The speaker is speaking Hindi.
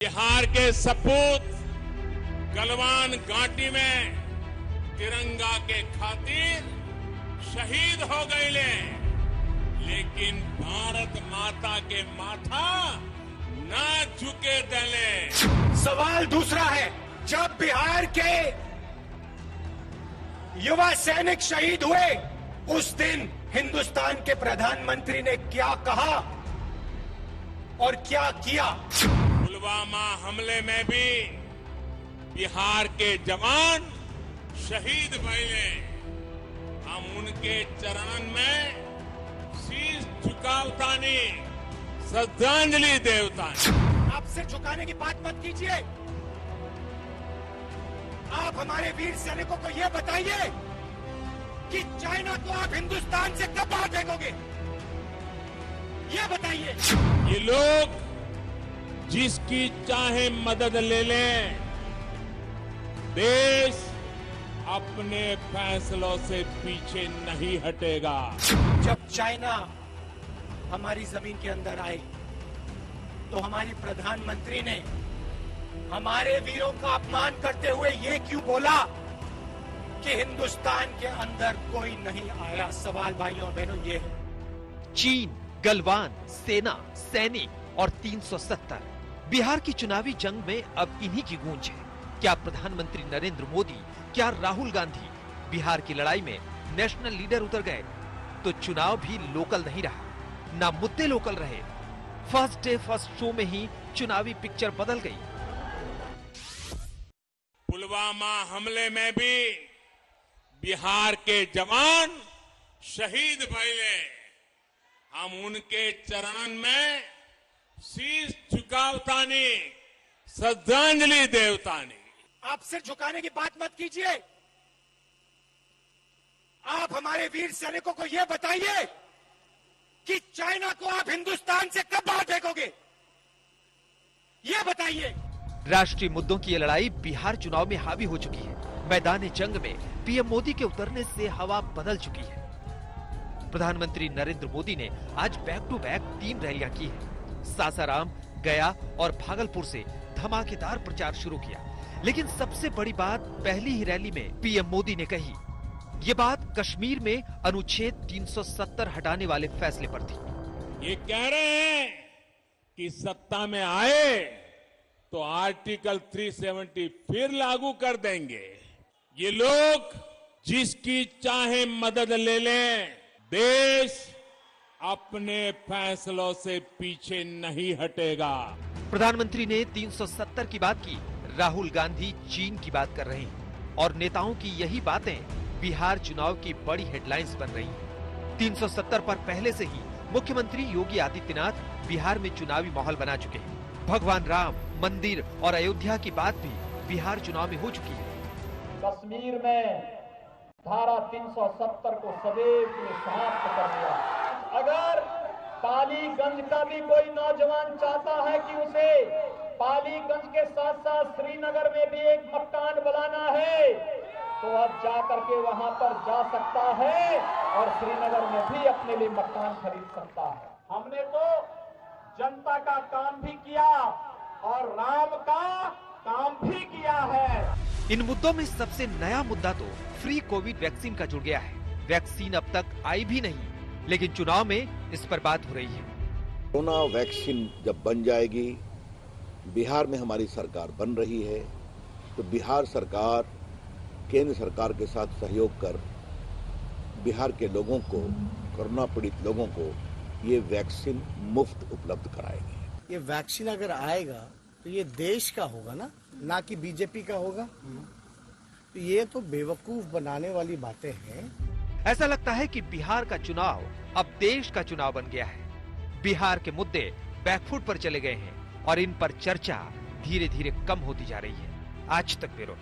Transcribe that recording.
बिहार के सपूत गलवान घाटी में तिरंगा के खातिर शहीद हो गए, लेकिन भारत माता के माथा न झुके दले। सवाल दूसरा है, जब बिहार के युवा सैनिक शहीद हुए उस दिन हिंदुस्तान के प्रधानमंत्री ने क्या कहा और क्या किया? पुलवामा हमले में भी बिहार के जवान शहीद भइले, हम उनके चरणन में शीश झुकावतानी, श्रद्धांजलि देवतानी। आप सिर झुकाने की बात मत कीजिए। आप हमारे वीर सैनिकों को यह बताइए कि चाइना को आप हिंदुस्तान से कब बाहर फेंकोगे, यह बताइए। ये लोग जिसकी चाहे मदद ले लें, देश अपने फैसलों से पीछे नहीं हटेगा। जब चाइना हमारी जमीन के अंदर आए तो हमारी प्रधानमंत्री ने हमारे वीरों का अपमान करते हुए ये क्यों बोला कि हिंदुस्तान के अंदर कोई नहीं आया? सवाल भाइयों और बहनों ये है। चीन, गलवान, सेना, सैनिक और 370। बिहार की चुनावी जंग में अब इन्हीं की गूंज है। क्या प्रधानमंत्री नरेंद्र मोदी, क्या राहुल गांधी बिहार की लड़ाई में नेशनल लीडर उतर गए तो चुनाव भी लोकल नहीं रहा, ना मुद्दे लोकल रहे। फर्स्ट डे फर्स्ट शो में ही चुनावी पिक्चर बदल गई। पुलवामा हमले में भी बिहार के जवान शहीद भइले, हम उनके चरणन में शीश झुकावतानी, श्रद्धांजलि देवतानी। आप सिर झुकाने की बात मत कीजिए। आप हमारे वीर सैनिकों को यह बताइए कि चाइना को आप हिंदुस्तान से कब बाहर फेंकोगे, यह बताइए। राष्ट्रीय मुद्दों की ये लड़ाई बिहार चुनाव में हावी हो चुकी है। मैदान जंग में पीएम मोदी के उतरने से हवा बदल चुकी है। प्रधानमंत्री नरेंद्र मोदी ने आज बैक टू बैक 3 रैलियां की है। सासाराम, गया और भागलपुर से धमाकेदार प्रचार शुरू किया। लेकिन सबसे बड़ी बात पहली ही रैली में पीएम मोदी ने कही। ये बात कश्मीर में अनुच्छेद 370 हटाने वाले फैसले पर थी। ये कह रहे हैं कि सत्ता में आए तो आर्टिकल 370 फिर लागू कर देंगे। ये लोग जिसकी चाहे मदद ले लें, देश अपने फैसलों से पीछे नहीं हटेगा। प्रधानमंत्री ने 370 की बात की, राहुल गांधी चीन की बात कर रहे हैं और नेताओं की यही बातें बिहार चुनाव की बड़ी हेडलाइंस बन रही हैं। 370 पर पहले से ही मुख्यमंत्री योगी आदित्यनाथ बिहार में चुनावी माहौल बना चुके हैं। भगवान राम मंदिर और अयोध्या की बात भी बिहार चुनाव में हो चुकी है। कश्मीर में धारा 370 को सदैव के लिए समाप्त कर दिया। अगर पालीगंज का भी कोई नौजवान चाहता है कि उसे पालीगंज के साथ साथ श्रीनगर में भी एक मकान बनाना है तो अब जाकर के वहां पर जा सकता है और श्रीनगर में भी अपने लिए मकान खरीद सकता है। हमने तो जनता का काम भी किया और राम का काम भी किया है। इन मुद्दों में सबसे नया मुद्दा तो फ्री कोविड वैक्सीन का जुड़ गया है। वैक्सीन अब तक आई भी नहीं, लेकिन चुनाव में इस पर बात हो रही है। कोरोना वैक्सीन जब बन जाएगी, बिहार में हमारी सरकार बन रही है, तो बिहार सरकार केंद्र सरकार के साथ सहयोग कर बिहार के लोगों को, कोरोना पीड़ित लोगों को ये वैक्सीन मुफ्त उपलब्ध कराएगी। ये वैक्सीन अगर आएगा तो ये देश का होगा ना कि बीजेपी का होगा। तो ये तो बेवकूफ बनाने वाली बातें हैं। ऐसा लगता है कि बिहार का चुनाव अब देश का चुनाव बन गया है। बिहार के मुद्दे बैकफुट पर चले गए हैं और इन पर चर्चा धीरे धीरे कम होती जा रही है। आज तक ब्यूरो।